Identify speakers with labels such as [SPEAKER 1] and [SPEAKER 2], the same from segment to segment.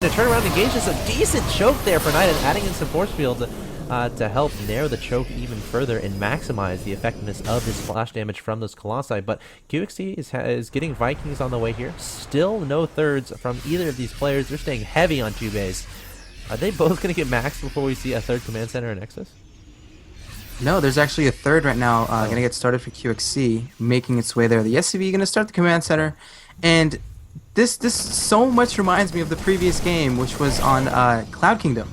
[SPEAKER 1] The turnaround engages a decent choke there for NightEnd, adding in some force field to help narrow the choke even further and maximize the effectiveness of his splash damage from those Colossi. But QXC is getting Vikings on the way here. Still no thirds from either of these players. They're staying heavy on 2-base. Are they both going to get maxed before we see a third command center in Nexus?
[SPEAKER 2] No, there's actually a third right now going to get started for QXC, making its way there. The SCV going to start the command center, and this so much reminds me of the previous game, which was on Cloud Kingdom.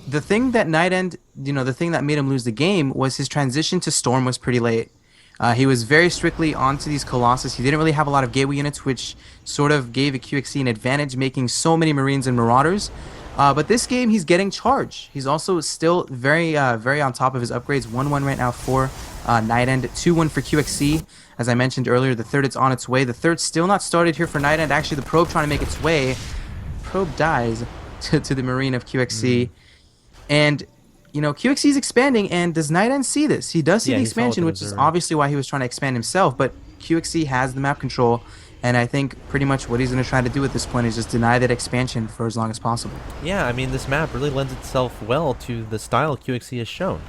[SPEAKER 2] The thing that NightEnd, the thing that made him lose the game was his transition to Storm was pretty late. He was very strictly onto these Colossus. He didn't really have a lot of gateway units, which sort of gave a QXC an advantage, making so many Marines and Marauders. But this game, he's getting charged. He's also still very on top of his upgrades. 1-1 right now for NightEnd. 2-1 for QXC. As I mentioned earlier, the third is on its way. The third's still not started here for NightEnd. Actually, the probe trying to make its way. Probe dies to the Marine of QXC. And, QXC is expanding, and does NightEnd see this? He does see the expansion, which is obviously why he was trying to expand himself. But QXC has the map control. And I think pretty much what he's going to try to do at this point is just deny that expansion for as long as possible.
[SPEAKER 1] Yeah, I mean, this map really lends itself well to the style QXC has shown.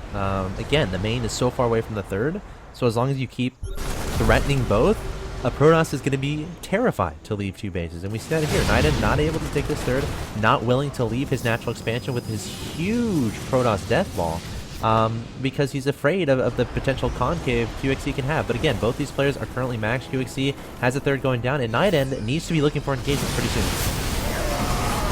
[SPEAKER 1] Again, the main is so far away from the third, so as long as you keep threatening both, a Protoss is going to be terrified to leave 2 bases. And we see that here. NightEnd not able to take this third, not willing to leave his natural expansion with his huge Protoss death ball. Because he's afraid of the potential concave QXC can have. But again, both these players are currently maxed. QXC has a third going down, and NightEnd needs to be looking for engagement pretty soon.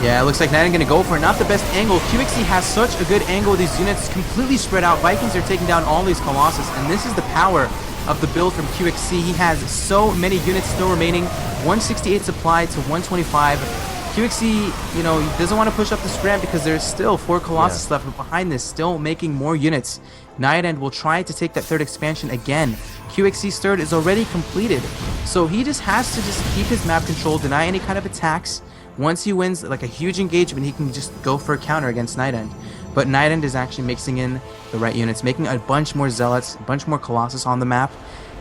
[SPEAKER 2] Yeah, it looks like NightEnd going to go for it. Not the best angle. QXC has such a good angle. These units completely spread out. Vikings are taking down all these Colossus, and this is the power of the build from QXC. He has so many units still remaining. 168 supply to 125. QXC, he doesn't want to push up the scram because there's still 4 Colossus left, but behind this, still making more units. NightEnd will try to take that third expansion again. QXC's third is already completed, so he just has to keep his map control, deny any kind of attacks. Once he wins like a huge engagement, he can just go for a counter against NightEnd. But NightEnd is actually mixing in the right units, making a bunch more Zealots, a bunch more Colossus on the map,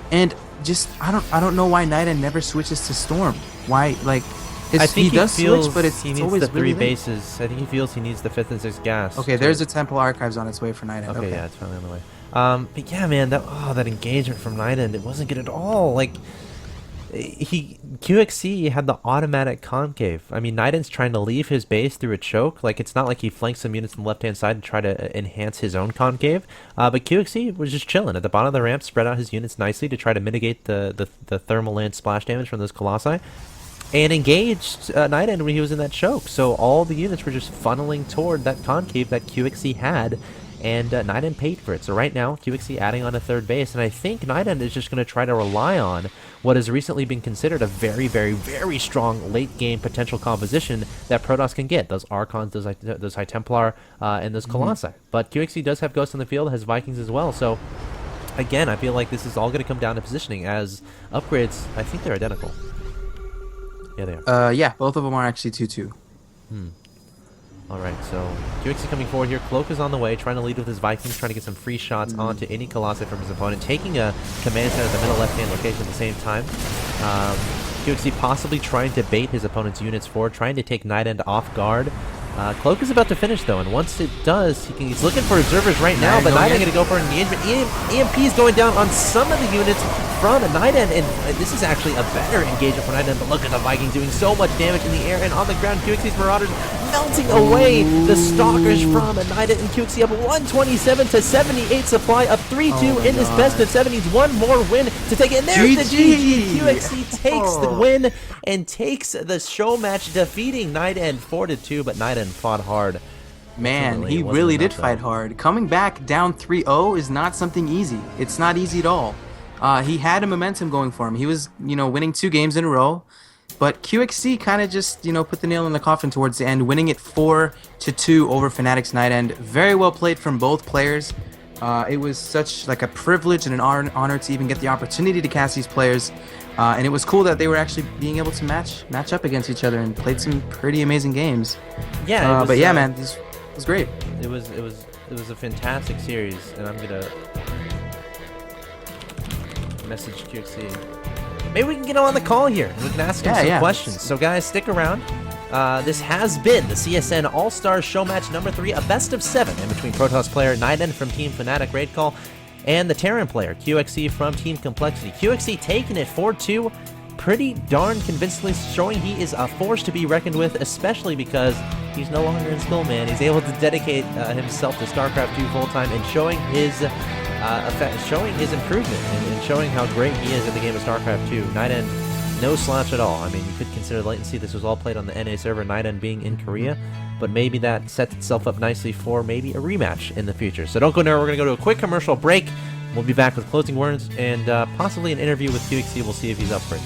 [SPEAKER 2] and just I don't know why NightEnd never switches to Storm. Why, like?
[SPEAKER 1] I think
[SPEAKER 2] he does
[SPEAKER 1] feels
[SPEAKER 2] switch, but it's
[SPEAKER 1] he needs
[SPEAKER 2] always
[SPEAKER 1] the 3
[SPEAKER 2] really
[SPEAKER 1] bases. I think he feels he needs the 5th and 6th gas.
[SPEAKER 2] Okay, there's a Temple Archives on its way for NightEnd.
[SPEAKER 1] Okay, yeah, it's finally on the way. But yeah, man, that engagement from NightEnd, it wasn't good at all. Like, QXC had the automatic concave. I mean, NightEnd's trying to leave his base through a choke. Like, it's not like he flanks some units on the left-hand side to try to enhance his own concave. But QXC was just chilling at the bottom of the ramp, spread out his units nicely to try to mitigate the thermal land splash damage from those Colossi. And engaged NightEnd when he was in that choke. So all the units were just funneling toward that concave that QXC had, and NightEnd paid for it. So right now, QXC adding on a third base, and I think NightEnd is just going to try to rely on what has recently been considered a very, very, very strong late-game potential composition that Protoss can get. Those Archons, those High Templar, and those Colossi. But QXC does have Ghosts in the field, has Vikings as well, so again, I feel like this is all going to come down to positioning, as upgrades, I think they're identical. Yeah, they are.
[SPEAKER 2] Yeah, both of them are actually 2-2.
[SPEAKER 1] Alright, so QXC coming forward here. Cloak is on the way, trying to lead with his Vikings, trying to get some free shots onto any Colossi from his opponent, taking a command center at the middle left-hand location at the same time. QXC possibly trying to bait his opponent's units forward, trying to take NightEnd off guard. Cloak is about to finish, though, and once it does, he's looking for observers right now, but NightEnd going to go for an engagement. EMP is going down on some of the units from NightEnd, and this is actually a better engagement for NightEnd, but look at the Vikings doing so much damage in the air and on the ground. QXC's Marauders melting away the Stalkers from NightEnd, and QXC up 127 to 78 supply, up 3-2 in this best of 7. Needs one more win to take it, and there's the GG! QXC takes the win and takes the show match, defeating NightEnd 4-2, but NightEnd fought hard.
[SPEAKER 2] Man, he really did fight hard. Coming back down 3-0 is not something easy. It's not easy at all. He had a momentum going for him. He was, winning 2 games in a row. But QXC kind of just, put the nail in the coffin towards the end, winning it 4-2 over Fnatic's NightEnd. Very well played from both players. It was such like a privilege and an honor to even get the opportunity to cast these players. And it was cool that they were actually being able to match up against each other and played some pretty amazing games.
[SPEAKER 1] Yeah,
[SPEAKER 2] but yeah, man, this was great.
[SPEAKER 1] It was a fantastic series, and I'm gonna message QXC. Maybe we can get on the call here and we can ask him some questions. So guys, stick around. This has been the CSN All-Stars Show Match number 3, a best of 7 in between Protoss player NightEnd from Team Fnatic Raid Call and the Terran player QXC from Team Complexity. QXC taking it 4-2, pretty darn convincingly, showing he is a force to be reckoned with, especially because he's no longer in Skull, man. He's able to dedicate himself to StarCraft 2 full-time and showing his showing his improvement and showing how great he is at the game of StarCraft 2. NightEnd, no slouch at all. I mean, you could consider latency. This was all played on the NA server, NightEnd being in Korea, but maybe that sets itself up nicely for maybe a rematch in the future. So don't go nowhere. We're going to go to a quick commercial break. We'll be back with closing words and possibly an interview with QXC. We'll see if he's up for it.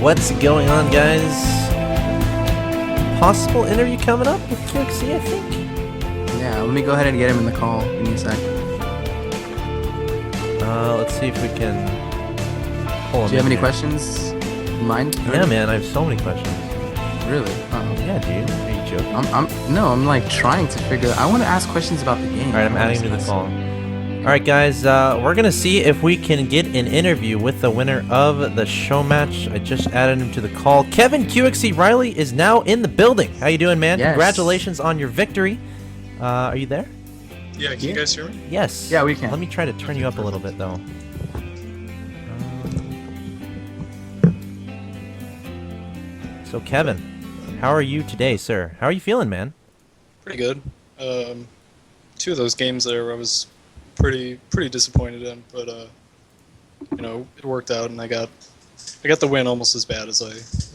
[SPEAKER 1] What's going on, guys? Possible interview coming up with QXC, I think.
[SPEAKER 2] Yeah, let me go ahead and get him in the call. Give me a sec.
[SPEAKER 1] Let's see if we can pull him
[SPEAKER 2] Do you have
[SPEAKER 1] in
[SPEAKER 2] any
[SPEAKER 1] here.
[SPEAKER 2] questions in mind?
[SPEAKER 1] Yeah, man, I have so many questions.
[SPEAKER 2] Really?
[SPEAKER 1] Yeah, dude. Are you joking?
[SPEAKER 2] I'm like trying to figure. I want to ask questions about the game.
[SPEAKER 1] All right, I'm adding him to the call. All right, guys, we're going to see if we can get an interview with the winner of the show match. I just added him to the call. Kevin QXC Riley is now in the building. How you doing, man?
[SPEAKER 2] Yes.
[SPEAKER 1] Congratulations on your victory. Are you there?
[SPEAKER 3] Yeah, can you guys hear me?
[SPEAKER 1] Yes.
[SPEAKER 2] Yeah, we can.
[SPEAKER 1] Let me try to turn you up a little bit, though. So, Kevin, how are you today, sir? How are you feeling, man?
[SPEAKER 3] Pretty good. Two of those games there I was pretty disappointed in, but it worked out and I got the win almost as bad as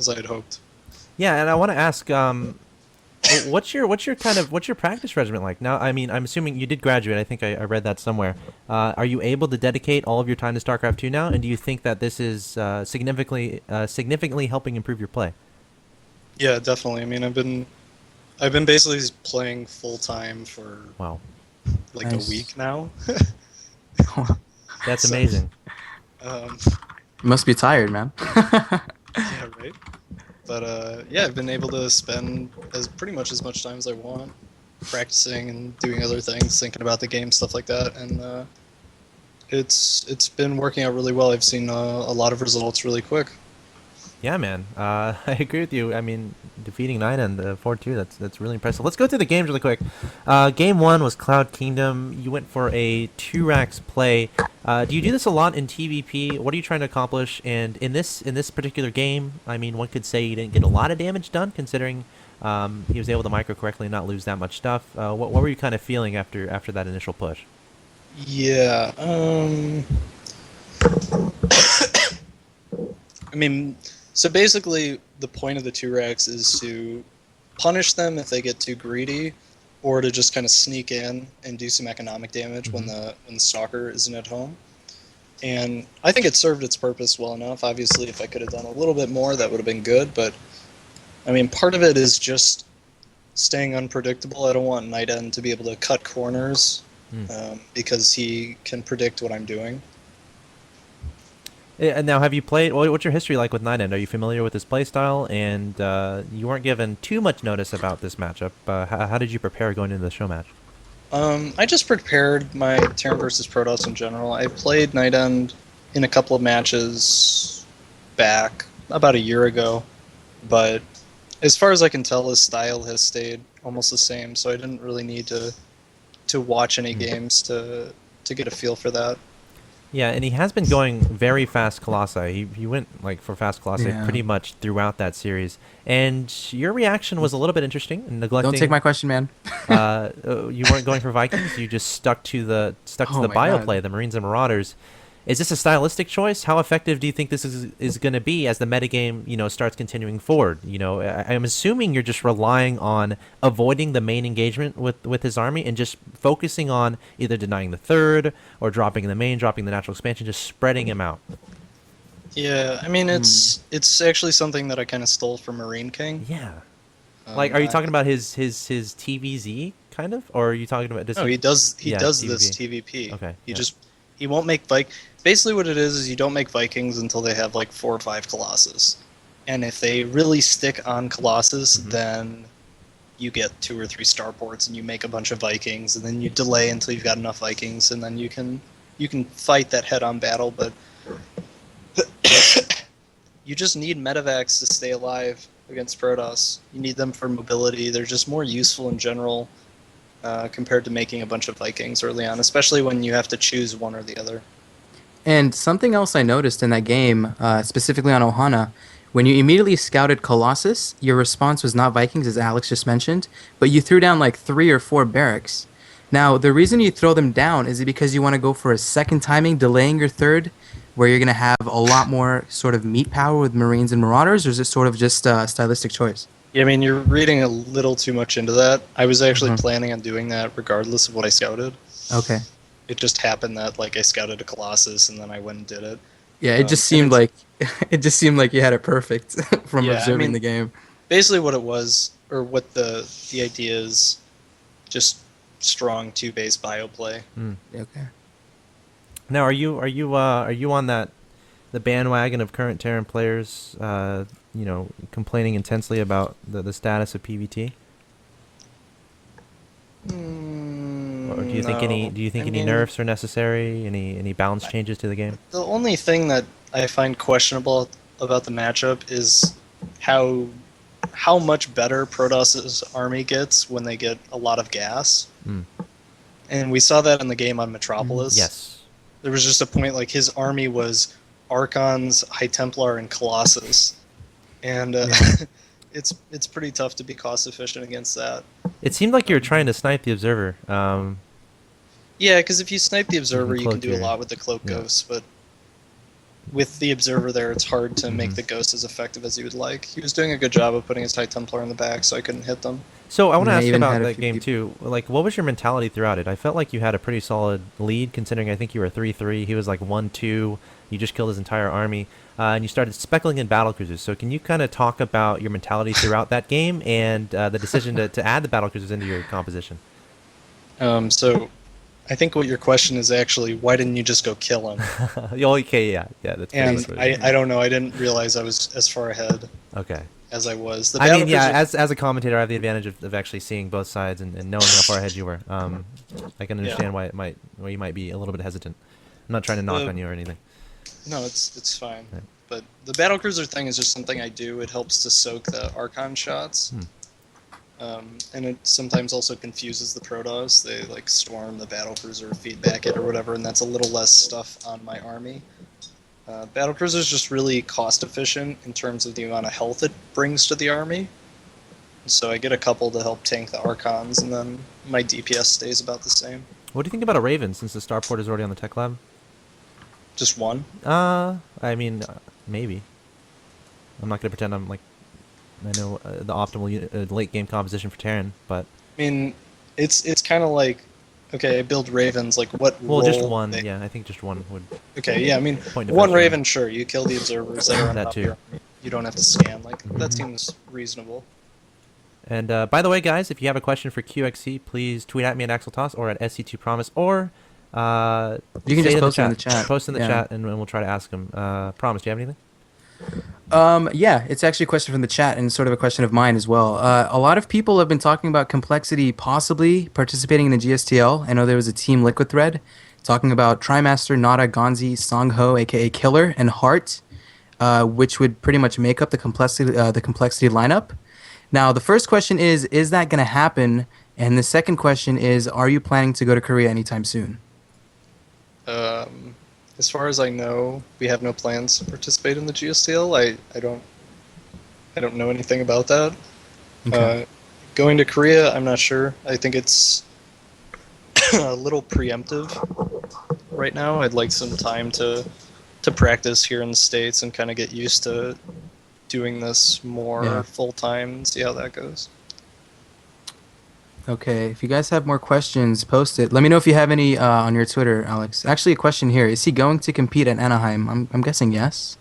[SPEAKER 3] I had hoped.
[SPEAKER 1] Yeah, and I want to ask, what's your practice regimen like? Now, I mean, I'm assuming you did graduate. I think I read that somewhere. Are you able to dedicate all of your time to StarCraft 2 now? And do you think that this is significantly helping improve your play?
[SPEAKER 3] Yeah, definitely. I mean, I've been basically playing full time for like
[SPEAKER 2] Nice.
[SPEAKER 3] a week now.
[SPEAKER 1] That's
[SPEAKER 3] So,
[SPEAKER 1] amazing.
[SPEAKER 2] You must be tired, man.
[SPEAKER 3] Yeah, right. But yeah, I've been able to spend pretty much as much time as I want practicing and doing other things, thinking about the game, stuff like that, and it's been working out really well. I've seen a lot of results really quick.
[SPEAKER 1] Yeah, man. I agree with you. I mean, defeating NightEnd 4-2, that's really impressive. Let's go through the games really quick. Game 1 was Cloud Kingdom. You went for a 2-racks play. Do you do this a lot in TVP? What are you trying to accomplish? And in this particular game, I mean, one could say you didn't get a lot of damage done, considering he was able to micro correctly and not lose that much stuff. What were you kind of feeling after that initial push?
[SPEAKER 3] Yeah. I mean, so basically, the point of the 2-racks is to punish them if they get too greedy, or to just kind of sneak in and do some economic damage when the stalker isn't at home. And I think it served its purpose well enough. Obviously, if I could have done a little bit more, that would have been good. But I mean, part of it is just staying unpredictable. I don't want NightEnd to be able to cut corners because he can predict what I'm doing.
[SPEAKER 1] And now, have you played? What's your history like with NightEnd? Are you familiar with his playstyle? And you weren't given too much notice about this matchup. How did you prepare going into the show match?
[SPEAKER 3] I just prepared my Terran versus Protoss in general. I played NightEnd in a couple of matches back about a year ago, but as far as I can tell, his style has stayed almost the same. So I didn't really need to watch any games to get a feel for that.
[SPEAKER 1] Yeah, and he has been going very fast Colossi. He went like for fast Colossi pretty much throughout that series. And your reaction was a little bit interesting. Neglecting.
[SPEAKER 2] Don't take my question, man.
[SPEAKER 1] You weren't going for Vikings. You just stuck to the
[SPEAKER 2] my
[SPEAKER 1] bio
[SPEAKER 2] God.
[SPEAKER 1] play, the Marines and Marauders. Is this a stylistic choice? How effective do you think this is going to be as the metagame, starts continuing forward? I'm assuming you're just relying on avoiding the main engagement with his army and just focusing on either denying the third or dropping the main, dropping the natural expansion, just spreading him out.
[SPEAKER 3] Yeah, I mean, it's actually something that I kind of stole from Marine King.
[SPEAKER 1] Yeah. Like, are you talking about his TVZ kind of, or are you talking about?
[SPEAKER 3] No, he does
[SPEAKER 1] TVP.
[SPEAKER 3] this TVP.
[SPEAKER 1] Okay.
[SPEAKER 3] He won't make Basically, what it is you don't make Vikings until they have like 4 or 5 Colossus, and if they really stick on Colossus, then you get 2 or 3 starports, and you make a bunch of Vikings, and then you delay until you've got enough Vikings, and then you can fight that head-on battle. But you just need medevacs to stay alive against Protoss. You need them for mobility. They're just more useful in general compared to making a bunch of Vikings early on, especially when you have to choose one or the other.
[SPEAKER 2] And something else I noticed in that game, specifically on Ohana, when you immediately scouted Colossus, your response was not Vikings, as Alex just mentioned, but you threw down like 3 or 4 barracks. Now, the reason you throw them down is it because you want to go for a second timing, delaying your third, where you're going to have a lot more sort of meat power with Marines and Marauders, or is it sort of just a stylistic choice?
[SPEAKER 3] Yeah, I mean, you're reading a little too much into that. I was actually planning on doing that regardless of what I scouted.
[SPEAKER 2] Okay.
[SPEAKER 3] It just happened that like I scouted a Colossus and then I went and did it.
[SPEAKER 2] Yeah, it just seemed like you had it perfect from observing the game.
[SPEAKER 3] Basically, what it was, or what the idea is, just strong 2-base bio play.
[SPEAKER 2] Okay.
[SPEAKER 1] Now, are you on the bandwagon of current Terran players, complaining intensely about the status of PvT? Or do you think any
[SPEAKER 3] No.
[SPEAKER 1] do you
[SPEAKER 3] I
[SPEAKER 1] think any
[SPEAKER 3] mean,
[SPEAKER 1] nerfs are necessary? Any balance changes to the game?
[SPEAKER 3] the only thing that I find questionable about the matchup is how how much better Protos's army gets when they get a lot of gas.
[SPEAKER 1] Mm.
[SPEAKER 3] And we saw that in the game on Metropolis.
[SPEAKER 1] Yes.
[SPEAKER 3] There was just a point like his army was Archons, High Templar, and Colossus, and it's pretty tough to be cost efficient against that.
[SPEAKER 1] It seemed like you were trying to snipe the observer.
[SPEAKER 3] Yeah, because if you snipe the
[SPEAKER 1] You
[SPEAKER 3] observer,
[SPEAKER 1] can
[SPEAKER 3] you can
[SPEAKER 1] cloak
[SPEAKER 3] do a
[SPEAKER 1] your-
[SPEAKER 3] lot with the cloak
[SPEAKER 1] yeah.
[SPEAKER 3] ghost, but with the observer there, it's hard to make
[SPEAKER 1] Mhm.
[SPEAKER 3] the ghost as effective as you would like. He was doing a good job of putting his High Templar in the back, so I couldn't hit them.
[SPEAKER 1] So I want to
[SPEAKER 2] Yeah, I
[SPEAKER 1] ask
[SPEAKER 2] even
[SPEAKER 1] about
[SPEAKER 2] had a
[SPEAKER 1] that
[SPEAKER 2] few
[SPEAKER 1] game
[SPEAKER 2] people-
[SPEAKER 1] too. Like, what was your mentality throughout it? I felt like you had a pretty solid lead, considering I think you were 3-3. He was like 1-2. You just killed his entire army, and you started speckling in battle cruisers. So can you kind of talk about your mentality throughout that game and the decision to add the battle cruisers into your composition?
[SPEAKER 3] So I think what your question is actually, why didn't you just go kill him?
[SPEAKER 1] Okay, yeah, that's pretty
[SPEAKER 3] And
[SPEAKER 1] much what it is.
[SPEAKER 3] I don't know. I didn't realize I was as far ahead
[SPEAKER 1] Okay.
[SPEAKER 3] as I was. The
[SPEAKER 1] I mean,
[SPEAKER 3] battle
[SPEAKER 1] yeah,
[SPEAKER 3] cruiser-
[SPEAKER 1] as a commentator, I have the advantage of actually seeing both sides and knowing how far ahead you were. I can understand why you might be a little bit hesitant. I'm not trying to knock on you or anything.
[SPEAKER 3] No, it's fine.
[SPEAKER 1] Right.
[SPEAKER 3] But the battlecruiser thing is just something I do. It helps to soak the Archon shots. And it sometimes also confuses the Protoss. They like storm the battlecruiser, feedback it or whatever, and that's a little less stuff on my army. Battlecruiser is just really cost efficient in terms of the amount of health it brings to the army. So I get a couple to help tank the Archons, and then my DPS stays about the same.
[SPEAKER 1] What do you think about a Raven, since the starport is already on the tech lab?
[SPEAKER 3] Just one.
[SPEAKER 1] I mean, maybe. I'm not gonna pretend I'm like I know the optimal late game composition for Terran, but
[SPEAKER 3] I mean, it's kind of like, okay, I build Ravens. Like what?
[SPEAKER 1] well, just
[SPEAKER 3] role
[SPEAKER 1] one.
[SPEAKER 3] they-
[SPEAKER 1] Yeah, I think just one would.
[SPEAKER 3] Okay, yeah, I mean,
[SPEAKER 1] Point of
[SPEAKER 3] one
[SPEAKER 1] view.
[SPEAKER 3] Raven, sure, you kill the observers that are on
[SPEAKER 1] That
[SPEAKER 3] top of
[SPEAKER 1] too.
[SPEAKER 3] your army. You don't have to scan. Like that
[SPEAKER 1] Mhm.
[SPEAKER 3] seems reasonable.
[SPEAKER 1] And by the way, guys, if you have a question for QXC, please tweet at me at Axeltoss or at SC2Promise, or
[SPEAKER 2] You can
[SPEAKER 1] say
[SPEAKER 2] just
[SPEAKER 1] it
[SPEAKER 2] post it in the chat.
[SPEAKER 1] Post in the
[SPEAKER 2] Yeah.
[SPEAKER 1] chat, and we'll try to ask him. Promise, do you have anything?
[SPEAKER 2] Yeah, it's actually a question from the chat and sort of a question of mine as well. A lot of people have been talking about Complexity possibly participating in the GSTL. I know there was a Team Liquid thread talking about Trimaster, Nada, Gonzi, Songho, aka Killer, and Heart, which would pretty much make up the complexity lineup. Now, the first question is that going to happen? And the second question is, are you planning to go to Korea anytime soon?
[SPEAKER 3] As far as I know, we have no plans to participate in the GSTL. I don't know anything about that.
[SPEAKER 2] Okay.
[SPEAKER 3] Going to Korea, I'm not sure. I think it's a little preemptive right now. I'd like some time to practice here in the States and kind of get used to doing this more
[SPEAKER 2] Yeah.
[SPEAKER 3] full time and see how that goes.
[SPEAKER 2] Okay, if you guys have more questions, post it. Let me know if you have any on your Twitter, Alex. Actually, a question here: is he going to compete at Anaheim? I'm guessing yes.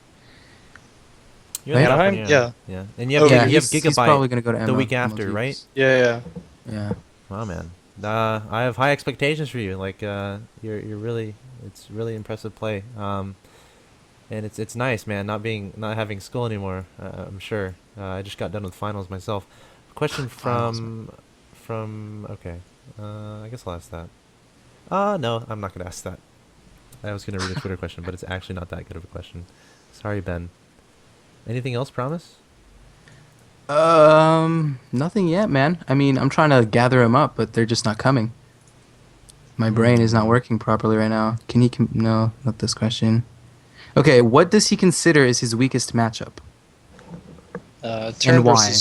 [SPEAKER 1] You're in that
[SPEAKER 3] Anaheim?
[SPEAKER 1] one,
[SPEAKER 3] Yeah.
[SPEAKER 1] Yeah. And you have,
[SPEAKER 3] Yeah,
[SPEAKER 1] you have
[SPEAKER 2] he's probably
[SPEAKER 1] Gigabyte
[SPEAKER 2] gonna go to
[SPEAKER 1] the
[SPEAKER 2] Emma
[SPEAKER 1] week
[SPEAKER 2] in
[SPEAKER 1] after, right?
[SPEAKER 2] Maldives.
[SPEAKER 3] Yeah.
[SPEAKER 2] Yeah.
[SPEAKER 1] Wow, man. I have high expectations for you. Like, you're really, it's really impressive play. And it's nice, man. Not having school anymore. I'm sure. I just got done with finals myself. Question from okay. I guess I'll ask that. No, I'm not gonna ask that. I was gonna read a Twitter question, but it's actually not that good of a question. Sorry, Ben. Anything else? Promise.
[SPEAKER 2] Nothing yet, man. I mean, I'm trying to gather them up, but they're just not coming. My brain is not working properly right now. No, not this question. Okay, what does he consider is his weakest matchup?
[SPEAKER 3] Turn
[SPEAKER 2] And why?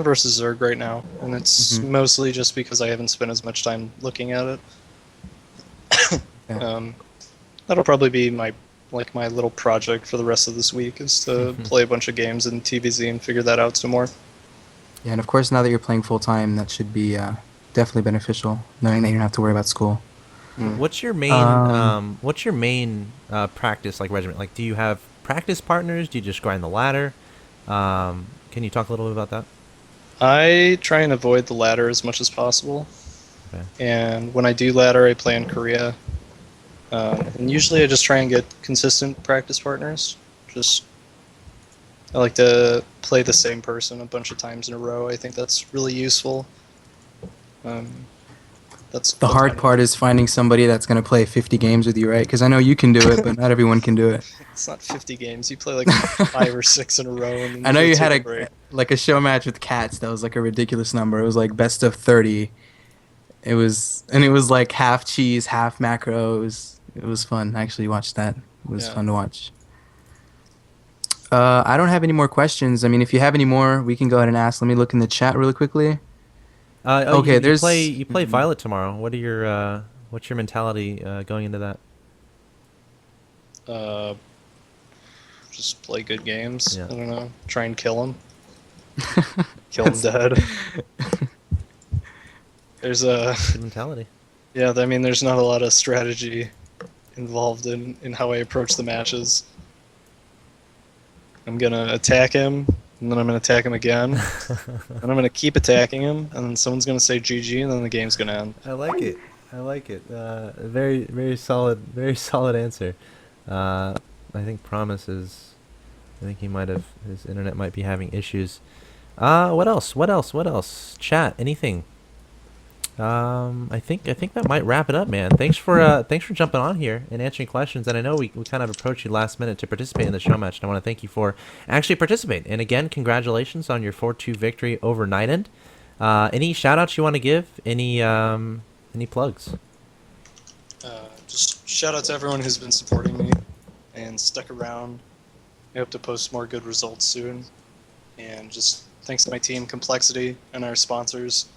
[SPEAKER 3] versus Zerg right now, and it's
[SPEAKER 2] Mhm.
[SPEAKER 3] mostly just because I haven't spent as much time looking at it.
[SPEAKER 2] Yeah.
[SPEAKER 3] That'll probably be my little project for the rest of this week is to play a bunch of games in TVZ and figure that out some more.
[SPEAKER 2] Yeah, and of course, now that you're playing full time, that should be definitely beneficial, knowing that you don't have to worry about school.
[SPEAKER 1] What's your main practice like regimen? Like, do you have practice partners? Do you just grind the ladder? Can you talk a little bit about that?
[SPEAKER 3] I try and avoid the ladder as much as possible,
[SPEAKER 1] Okay.
[SPEAKER 3] and when I do ladder, I play in Korea. And usually I just try and get consistent practice partners. I like to play the same person a bunch of times in a row. I think that's really useful. Um, that's
[SPEAKER 2] The hard
[SPEAKER 3] kind of-
[SPEAKER 2] part is finding somebody that's going to play 50 games with you, right? Because I know you can do it, but not everyone can do it.
[SPEAKER 3] It's not 50 games. You play like 5 or 6 in a row. And then
[SPEAKER 2] I know you
[SPEAKER 3] take
[SPEAKER 2] had
[SPEAKER 3] a break.
[SPEAKER 2] a show match with cats that was like a ridiculous number. It was like best of 30. It was like half cheese, half macro. It was fun. I actually watched that. It was
[SPEAKER 3] Yeah.
[SPEAKER 2] fun to watch. I don't have any more questions. I mean, if you have any more, we can go ahead and ask. Let me look in the chat really quickly. Okay,
[SPEAKER 1] you
[SPEAKER 2] there's-
[SPEAKER 1] play
[SPEAKER 2] Mhm.
[SPEAKER 1] Violet tomorrow. What's your mentality going into that?
[SPEAKER 3] Just play good games.
[SPEAKER 1] Yeah.
[SPEAKER 3] I don't know. Try and kill him. Kill him dead. There's a
[SPEAKER 1] Good mentality.
[SPEAKER 3] yeah. I mean, there's not a lot of strategy involved in how I approach the matches. I'm gonna attack him, and then I'm gonna attack him again, and I'm gonna keep attacking him, and then someone's gonna say GG, and then the game's gonna end.
[SPEAKER 1] I like it. Very, very solid answer. I think Promise is. I think his internet might be having issues. What else? Chat, anything? I think that might wrap it up, man. Thanks for jumping on here and answering questions. And I know we kind of approached you last minute to participate in the show match. And I want to thank you for actually participating. And again, congratulations on your 4-2 victory over NightEnd. Any shout outs you want to give? Any plugs?
[SPEAKER 3] Just shout out to everyone who's been supporting me and stuck around. I hope to post more good results soon. And just thanks to my team, Complexity, and our sponsors,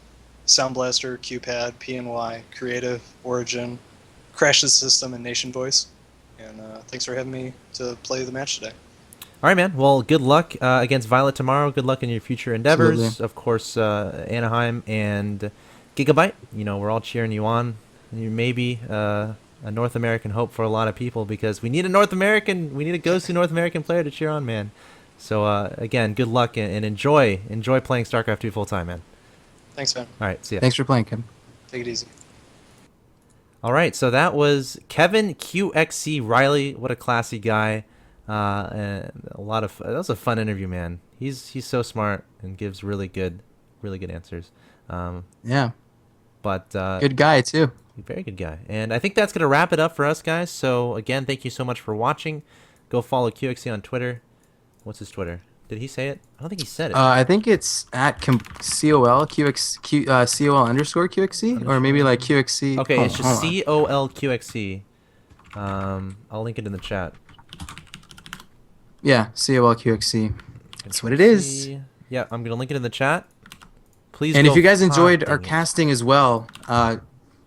[SPEAKER 3] Sound Blaster, QPad, PNY, Creative, Origin, Crash the System, and Nation Voice. And thanks for having me to play the match today.
[SPEAKER 1] All right, man. Well, good luck against Violet tomorrow. Good luck in your future endeavors.
[SPEAKER 2] Absolutely.
[SPEAKER 1] Of course, Anaheim and Gigabyte. You know, we're all cheering you on. You may be a North American hope for a lot of people because we need a go-to North American player to cheer on, man. So again, good luck and enjoy playing StarCraft 2 full time, man.
[SPEAKER 3] Thanks, man.
[SPEAKER 1] All right, see ya.
[SPEAKER 2] Thanks for playing, Kim.
[SPEAKER 3] Take it easy.
[SPEAKER 1] All right, so that was Kevin QXC Riley. What a classy guy. And that was a fun interview, man. He's so smart and gives really good answers.
[SPEAKER 2] Yeah,
[SPEAKER 1] But
[SPEAKER 2] good guy too.
[SPEAKER 1] very good guy. And I think that's going to wrap it up for us, guys. So again, thank you so much for watching. Go follow QXC on Twitter. What's his Twitter? Did he say it? I don't think he said it.
[SPEAKER 2] I think it's at COL underscore QXC or maybe like QXC.
[SPEAKER 1] Okay, it's just
[SPEAKER 2] hold on.
[SPEAKER 1] COLQXC. I'll link it in the chat.
[SPEAKER 2] Yeah, COL QXC. That's what it is.
[SPEAKER 1] Yeah, I'm gonna link it in the chat. Please.
[SPEAKER 2] And
[SPEAKER 1] go
[SPEAKER 2] if you guys enjoyed our
[SPEAKER 1] dang it.
[SPEAKER 2] casting as well,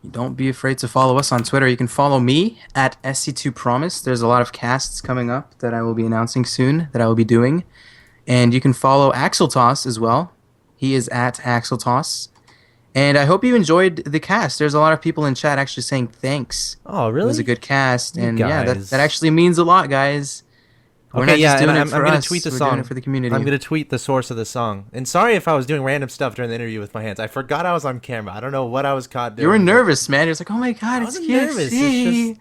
[SPEAKER 2] don't be afraid to follow us on Twitter. You can follow me at SC2Promise. There's a lot of casts coming up that I will be announcing soon that I will be doing. And you can follow Axeltoss as well. He is at Axeltoss. And I hope you enjoyed the cast. There's a lot of people in chat actually saying thanks.
[SPEAKER 1] Oh, really?
[SPEAKER 2] It was a good cast.
[SPEAKER 1] You
[SPEAKER 2] And yeah,
[SPEAKER 1] guys.
[SPEAKER 2] that actually means a lot, guys. We're
[SPEAKER 1] Okay,
[SPEAKER 2] not
[SPEAKER 1] yeah,
[SPEAKER 2] just doing
[SPEAKER 1] and
[SPEAKER 2] it
[SPEAKER 1] I'm
[SPEAKER 2] for
[SPEAKER 1] gonna
[SPEAKER 2] us.
[SPEAKER 1] tweet the
[SPEAKER 2] We're
[SPEAKER 1] song.
[SPEAKER 2] doing it for the community.
[SPEAKER 1] I'm gonna tweet the source of the song. And sorry if I was doing random stuff during the interview with my hands. I forgot I was on camera. I don't know what I was caught doing.
[SPEAKER 2] You were
[SPEAKER 1] but
[SPEAKER 2] nervous, man. You're just like, oh my god,
[SPEAKER 1] I
[SPEAKER 2] it's
[SPEAKER 1] wasn't nervous.
[SPEAKER 2] QXC.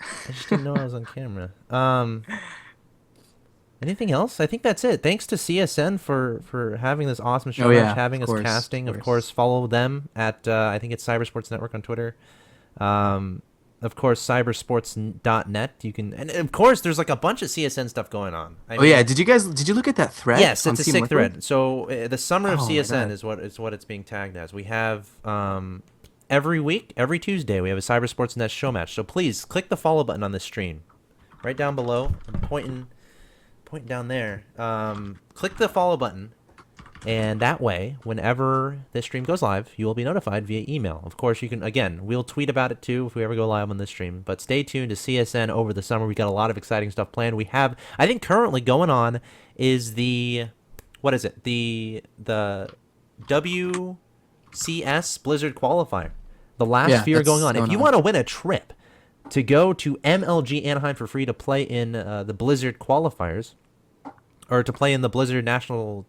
[SPEAKER 1] I just didn't know I was on camera. Anything else? I think that's it. Thanks to CSN for having this awesome show,
[SPEAKER 2] Oh, yeah,
[SPEAKER 1] having
[SPEAKER 2] of
[SPEAKER 1] us
[SPEAKER 2] course,
[SPEAKER 1] casting.
[SPEAKER 2] of
[SPEAKER 1] Of
[SPEAKER 2] course.
[SPEAKER 1] course, follow them at I think it's Cybersports Network on Twitter. Of course, cybersports.net. You can, and of course, there's like a bunch of CSN stuff going on.
[SPEAKER 2] Oh yeah, did you look at that thread?
[SPEAKER 1] Yes,
[SPEAKER 2] on
[SPEAKER 1] it's a
[SPEAKER 2] Team
[SPEAKER 1] sick
[SPEAKER 2] Liquid?
[SPEAKER 1] thread. So the summer of
[SPEAKER 2] Oh, my
[SPEAKER 1] CSN
[SPEAKER 2] God.
[SPEAKER 1] is what it's being tagged as. We have every week, every Tuesday, we have a Cybersports Net show match. So please click the follow button on this stream, right down below. I'm pointing down there. Click the follow button, and that way, whenever this stream goes live, you will be notified via email. Of course, you can, again, we'll tweet about it too if we ever go live on this stream. But stay tuned to CSN over the summer. We got a lot of exciting stuff planned. We have, I think, currently going on is what is it? The WCS Blizzard qualifier. The last
[SPEAKER 2] Yeah,
[SPEAKER 1] few are
[SPEAKER 2] that's
[SPEAKER 1] going on. If
[SPEAKER 2] going
[SPEAKER 1] you
[SPEAKER 2] on.
[SPEAKER 1] want to win a trip to go to MLG Anaheim for free to play in the Blizzard qualifiers, or to play in the Blizzard National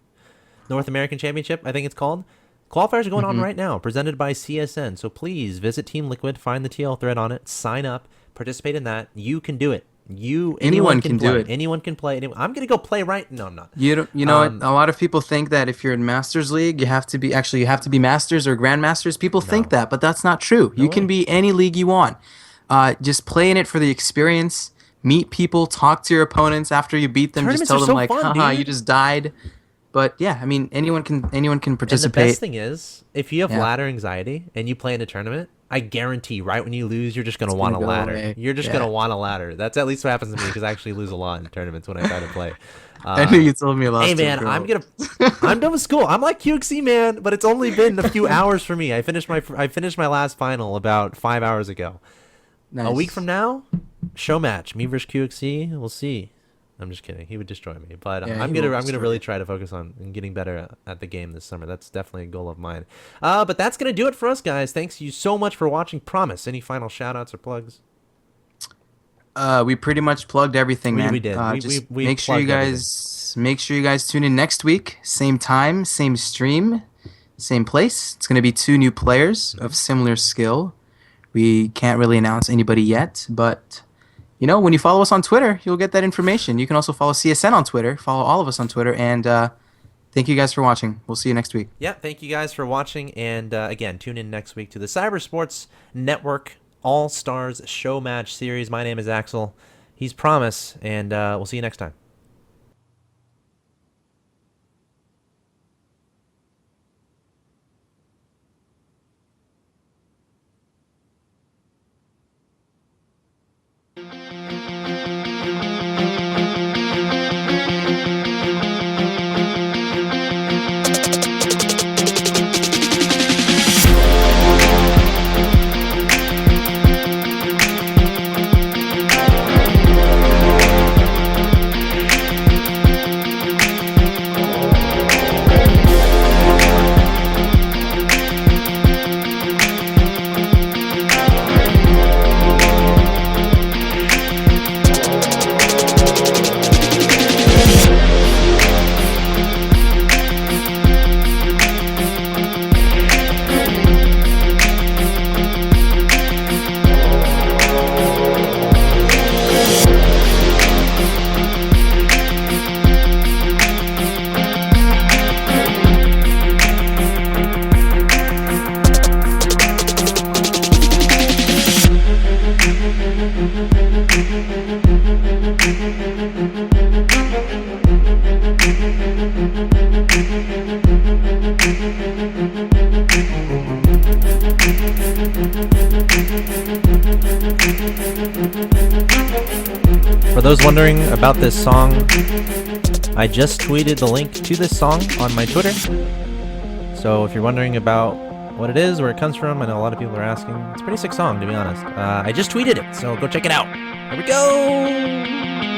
[SPEAKER 1] North American Championship, I think it's called. Qualifiers are going on right now, presented by CSN. So please visit Team Liquid, find the TL thread on it, sign up, participate in that. You can do it.
[SPEAKER 2] Anyone can do
[SPEAKER 1] play.
[SPEAKER 2] it.
[SPEAKER 1] Anyone can play. I'm gonna go play right. No, I'm not.
[SPEAKER 2] You know what? A lot of people think that if you're in Masters League, you have to be Masters or Grandmasters. People think that, but that's not true.
[SPEAKER 1] No
[SPEAKER 2] you
[SPEAKER 1] way.
[SPEAKER 2] can be any league you want. Just play in it for the experience. Meet people, talk to your opponents after you beat them.
[SPEAKER 1] Tournaments
[SPEAKER 2] Just tell
[SPEAKER 1] are
[SPEAKER 2] them
[SPEAKER 1] so
[SPEAKER 2] like,
[SPEAKER 1] fun,
[SPEAKER 2] haha,
[SPEAKER 1] dude.
[SPEAKER 2] you just died. But yeah, I mean, anyone can
[SPEAKER 1] And the
[SPEAKER 2] participate.
[SPEAKER 1] best thing is, if you have
[SPEAKER 2] Yeah.
[SPEAKER 1] ladder anxiety and you play in a tournament, I guarantee right when you lose, you're just going to
[SPEAKER 2] It's
[SPEAKER 1] want a
[SPEAKER 2] gonna go
[SPEAKER 1] ladder.
[SPEAKER 2] away.
[SPEAKER 1] You're just
[SPEAKER 2] Yeah.
[SPEAKER 1] going to want a ladder. That's at least what happens to me because I actually lose a lot in tournaments when I try to play.
[SPEAKER 2] I knew you told me a lot.
[SPEAKER 1] Hey man, I'm done with school. I'm like QXC man, but it's only been a few hours for me. I finished my last final about 5 hours ago.
[SPEAKER 2] Nice.
[SPEAKER 1] A week from now, show match, me versus QXC. We'll see. I'm just kidding. He would destroy me, but
[SPEAKER 2] Yeah,
[SPEAKER 1] I'm
[SPEAKER 2] he will
[SPEAKER 1] gonna
[SPEAKER 2] destroy
[SPEAKER 1] really
[SPEAKER 2] you.
[SPEAKER 1] try to focus on getting better at the game this summer. That's definitely a goal of mine. But that's gonna do it for us, guys. Thanks you so much for watching. Promise. Any final shout outs or plugs?
[SPEAKER 2] We pretty much plugged everything, man.
[SPEAKER 1] We did. We
[SPEAKER 2] make sure you guys tune in next week. Same time, same stream, same place. It's gonna be 2 new players of similar skill. We can't really announce anybody yet, but when you follow us on Twitter, you'll get that information. You can also follow CSN on Twitter. Follow all of us on Twitter, and thank you guys for watching. We'll see you next week.
[SPEAKER 1] Yeah, thank you guys for watching, and again, tune in next week to the Cyber Sports Network All-Stars Show Match Series. My name is Axel. He's Promise, and we'll see you next time. For those wondering about this song, I just tweeted the link to this song on my Twitter. So if you're wondering about what it is, where it comes from, I know a lot of people are asking. It's a pretty sick song, to be honest. I just tweeted it, so go check it out. Here we go!